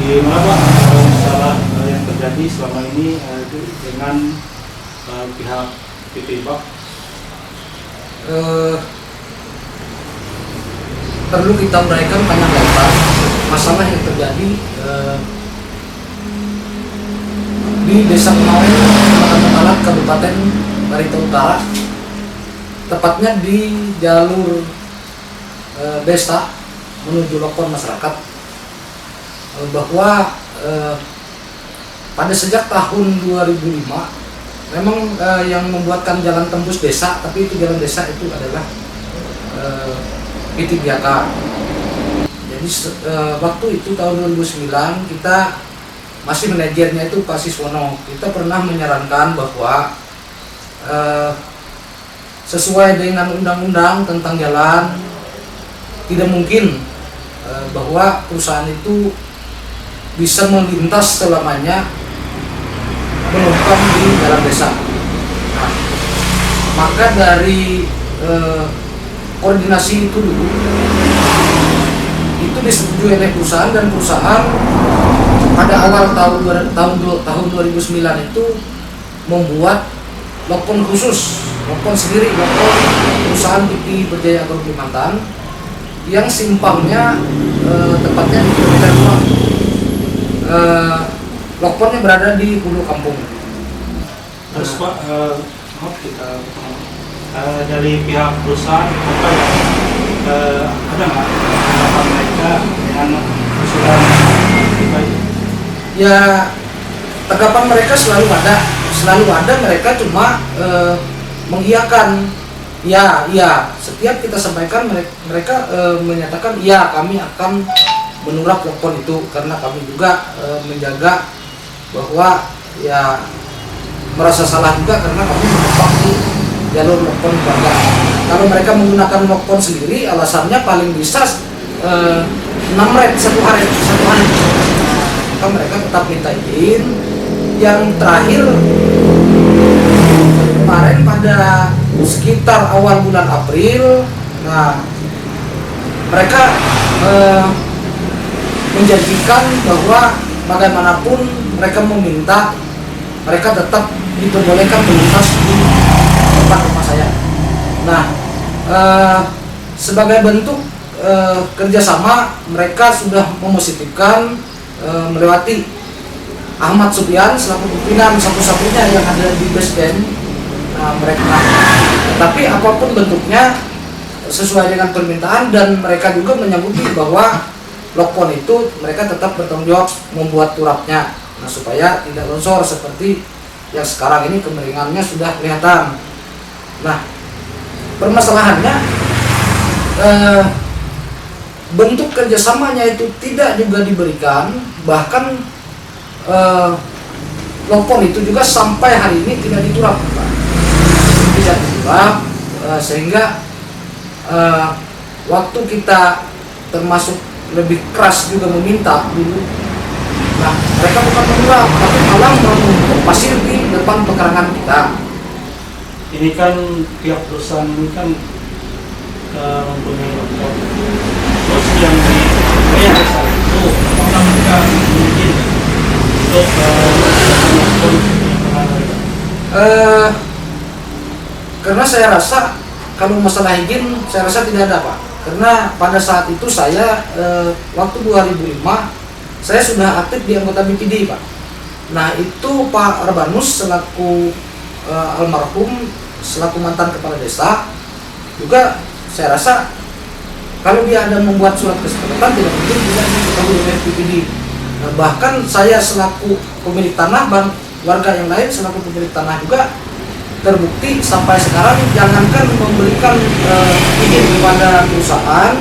Gimana Pak masalah yang terjadi selama ini dengan pihak PT Imbak? Perlu kita uraikan panjang lebar masalah yang terjadi di Desa Kemawen, Kecamatan Alat, Kabupaten Barito Utara, tepatnya di jalur desa menuju lokon masyarakat, bahwa pada sejak tahun 2005 memang yang membuatkan jalan tembus desa, tapi itu jalan desa itu adalah PT Biaka. Jadi waktu itu tahun 2009 kita masih manajernya itu Pak Siswono, kita pernah menyarankan bahwa sesuai dengan undang-undang tentang jalan tidak mungkin bahwa perusahaan itu bisa melintas selamanya menumpang di jalan desa. Nah, maka dari koordinasi itu dulu itu disetujui oleh perusahaan, dan perusahaan pada awal tahun 2009 itu membuat lokon khusus, lokon sendiri, lokon perusahaan PT Berjaya Agro Kalimantan yang simpangnya tepatnya di kilometer 2. Lokonnya berada di hulu kampung. Terus Pak, maaf kita dari pihak perusahaan apa ya, ada nggak tanggapan mereka dengan usulan kita ini? Ya, tanggapan mereka selalu ada, mereka cuma mengiyakan. Ya, setiap kita sampaikan mereka menyatakan ya, kami akan menurap lokon itu, karena kami juga menjaga bahwa ya merasa salah juga karena kami menumpang di jalur lokon warga. Kalau mereka menggunakan lokon sendiri, alasannya paling bisa 6 red satu hari. Maka mereka tetap minta izin. Yang terakhir kemarin pada sekitar awal bulan April, nah mereka menjanjikan bahwa bagaimanapun mereka meminta mereka tetap diperbolehkan melintas di tempat rumah saya. Nah, sebagai bentuk kerjasama, mereka sudah mempositifkan melewati Ahmad Supian selaku pimpinan satu-satunya yang ada di base camp. Nah, mereka, tapi apapun bentuknya sesuai dengan permintaan, dan mereka juga menyanggupi bahwa lokon itu mereka tetap bertanggung jawab membuat turapnya, nah supaya tidak longsor seperti yang sekarang ini kemiringannya sudah kelihatan. Nah, permasalahannya bentuk kerjasamanya itu tidak juga diberikan, bahkan lokon itu juga sampai hari ini tidak diturap, sehingga waktu kita termasuk lebih keras juga meminta dulu. Nah, mereka bukan menurap, tapi malah menumpuk pasir di depan pekarangan kita. Ini kan pihak perusahaan ini kan mempunyai lokon. Terus yang di desa itu apakah mereka mungkin untuk lokon karena saya rasa kalau masalah izin saya rasa tidak ada, Pak. Karena pada saat itu saya waktu 2005 saya sudah aktif di anggota BPD, Pak. Nah, itu Pak Rabanus selaku almarhum selaku mantan kepala desa juga saya rasa kalau dia ada membuat surat kesepakatan tidak mungkin tidak diketahui oleh BPD. Nah, bahkan saya selaku pemilik tanah, warga yang lain selaku pemilik tanah juga terbukti sampai sekarang jangankan memberikan izin kepada perusahaan,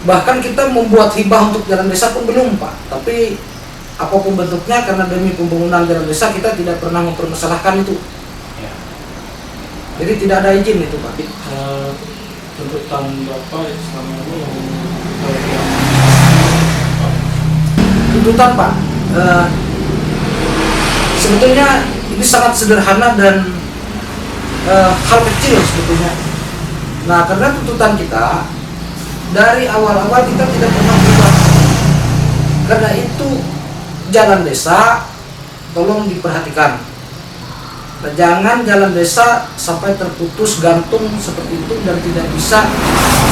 bahkan kita membuat hibah untuk jalan desa pun belum, Pak. Tapi apapun bentuknya, karena demi pembangunan jalan desa kita tidak pernah mempermasalahkan itu. ya. Jadi tidak ada izin itu, Pak. Tuntutan berapa selama ini yang Tuntutan, Pak, sebetulnya ini sangat sederhana dan hal kecil sebetulnya. Nah, karena tuntutan kita dari awal-awal kita tidak pernah berubah Karena itu jalan desa tolong diperhatikan. Nah, jangan jalan desa sampai terputus gantung seperti itu dan tidak bisa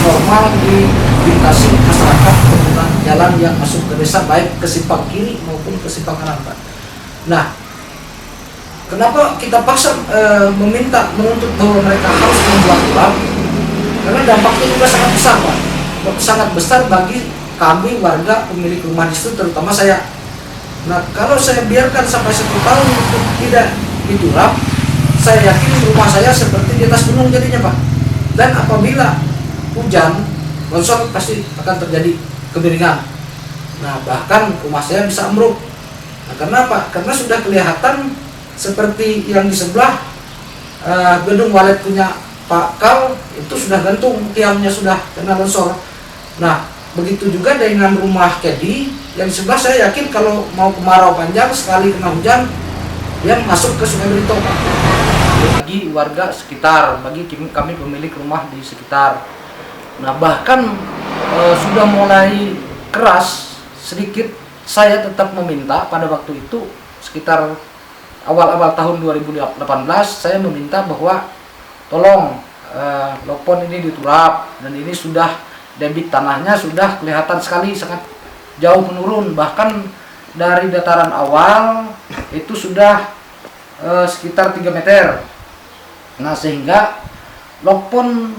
normal dilintasi masyarakat pengguna jalan yang masuk ke desa, baik ke simpang kiri maupun ke simpang kanan, Pak. Nah, kenapa kita paksa menuntut bahwa mereka harus membuat turap? Karena dampaknya juga sangat besar, Pak. Sangat besar bagi kami warga pemilik rumah di situ, terutama saya. Nah, kalau saya biarkan sampai 1 tahun itu tidak diturap, saya yakin rumah saya seperti di atas gunung jadinya, Pak. Dan apabila hujan, longsor pasti akan terjadi kemiringan. Nah, bahkan rumah saya bisa ambruk. Nah, karena apa? Karena sudah kelihatan seperti yang di sebelah gedung walet punya Pak Kal, itu sudah gantung, tiangnya sudah kena longsor. Nah, begitu juga dengan rumah Kedi yang di sebelah, saya yakin kalau mau kemarau panjang sekali kena hujan, dia masuk ke Sungai Berito, Pak. Bagi warga sekitar, bagi kami pemilik rumah di sekitar. Nah, bahkan sudah mulai keras sedikit, saya tetap meminta pada waktu itu sekitar awal-awal tahun 2018, saya meminta bahwa tolong Lopon ini diturap, dan ini sudah debit tanahnya sudah kelihatan sekali sangat jauh menurun, bahkan dari dataran awal itu sudah sekitar 3 meter. Nah, sehingga Lopon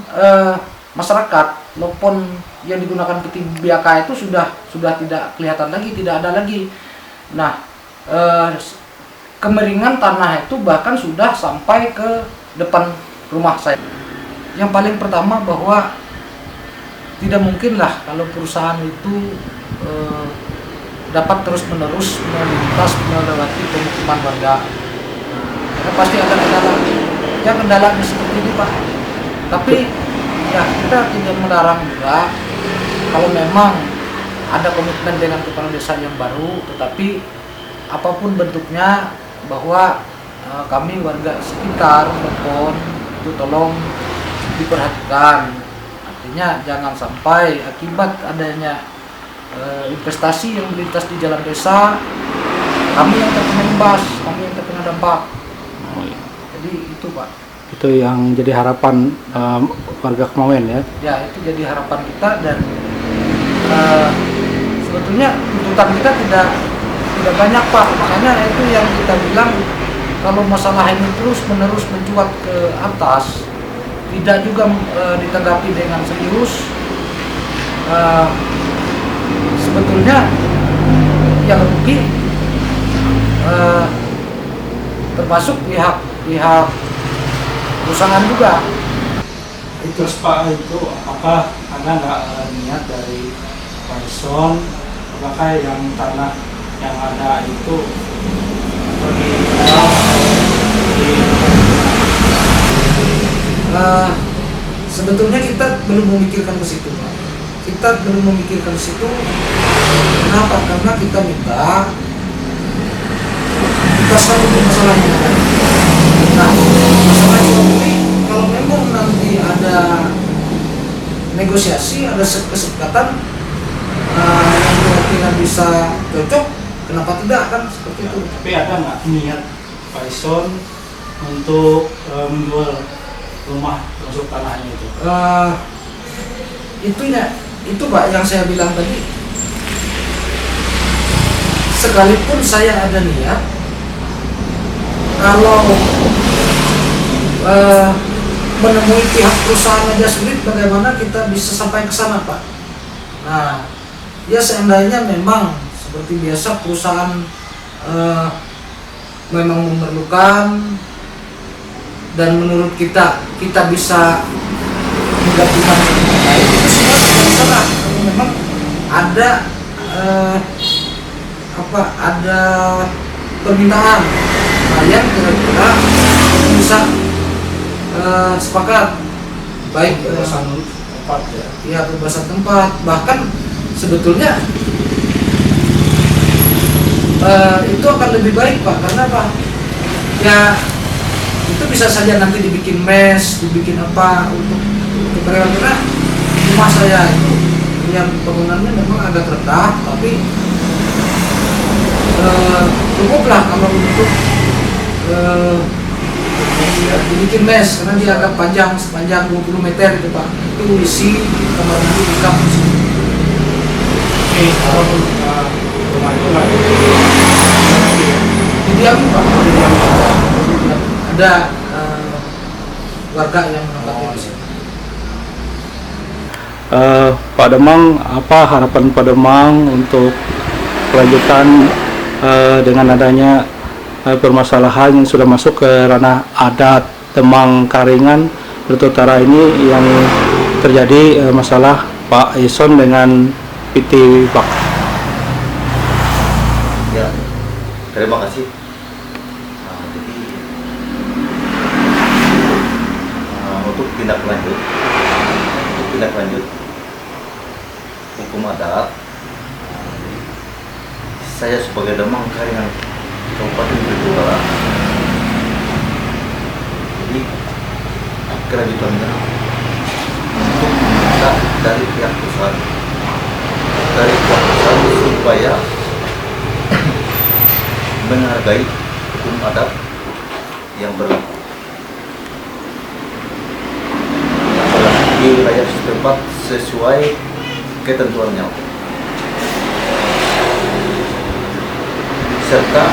masyarakat, Lopon yang digunakan peti biaka itu sudah tidak kelihatan lagi, tidak ada lagi. Nah, kemiringan tanah itu bahkan sudah sampai ke depan rumah saya. Yang paling pertama bahwa tidak mungkinlah kalau perusahaan itu dapat terus-menerus melintas melewati pemukiman warga. Karena pasti ada kendala. Ya, kendalanya seperti ini, Pak. Tapi ya, kita tidak melarang juga kalau memang ada komitmen dengan kepala desa yang baru, tetapi apapun bentuknya, bahwa kami warga sekitar Lopon itu tolong diperhatikan. Artinya jangan sampai akibat adanya investasi yang melintas di jalan desa, kami yang terkena imbas, kami yang terkena dampak. Jadi itu, Pak. Itu yang jadi harapan warga Kemawen, ya? Ya, itu jadi harapan kita, dan sebetulnya tuntutan kita tidak banyak, Pak. Makanya itu yang kita bilang, kalau masalah ini terus-menerus mencuat ke atas, tidak juga ditanggapi dengan serius, sebetulnya yang rugi termasuk pihak perusahaan juga. Terus Pak, itu apakah Anda nggak niat dari Paison, apakah yang tanah yang ada itu sebetulnya kita belum memikirkan ke situ, Pak. Kita belum memikirkan ke situ. Kenapa? Karena kita minta kita selalu masalah ini. Nah, masalah ini kalau memang nanti ada negosiasi, ada kesepakatan yang kira-kira bisa cocok, kenapa tidak, kan seperti itu. Tapi ada nggak niat Paison untuk menjual rumah untuk tanahnya itu? Itu Pak yang saya bilang tadi. Sekalipun saya ada niat, kalau menemui pihak perusahaan aja sulit, bagaimana kita bisa sampai ke sana, Pak? Nah, ya seandainya memang seperti biasa perusahaan memang memerlukan, dan menurut kita bisa menggabungkan dengan baik, itu semua terserah. Kalau memang ada ada permintaan yang kira-kira bisa sepakat, baik Pembebasan tempat, ya pembebasan tempat. Bahkan sebetulnya itu akan lebih baik, Pak. Karena apa? Ya, itu bisa saja nanti dibikin mes, dibikin apa untuk karena rumah saya itu yang bangunannya memang agak rendah, tapi cukuplah kalau untuk dibikin mes, karena dia agak panjang, sepanjang 20 meter itu Pak. Itu isi kamar mandi di kampus. Oke, kalau rumah itu lagi Didiamin Pak. Ada warga yang menempati di sini. Pak Demang, apa harapan Pak Demang untuk kelanjutan dengan adanya permasalahan yang sudah masuk ke ranah adat Demang Karingan Batu Utara ini yang terjadi masalah Pak Ison dengan PT Bak? Ya, terima kasih. Jadi untuk tindak lanjut hukum adat, saya sebagai Demang Karingan Kabupaten Batu Utara, jadi kelanjutannya untuk meminta dari pihak perusahaan supaya menghargai hukum adat yang berlaku di wilayah setempat sesuai ketentuannya, serta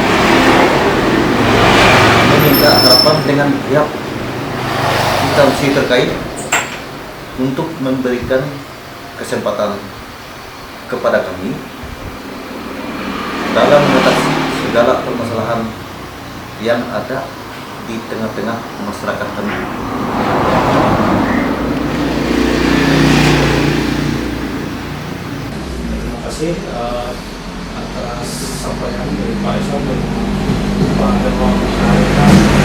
meminta harapan dengan pihak instansi terkait untuk memberikan kesempatan kepada kami dalam mengatasi segala permasalahan yang ada di tengah-tengah masyarakat kami. terima kasih atas sampaian dari Pak Ison dan Pak Demang Karingan.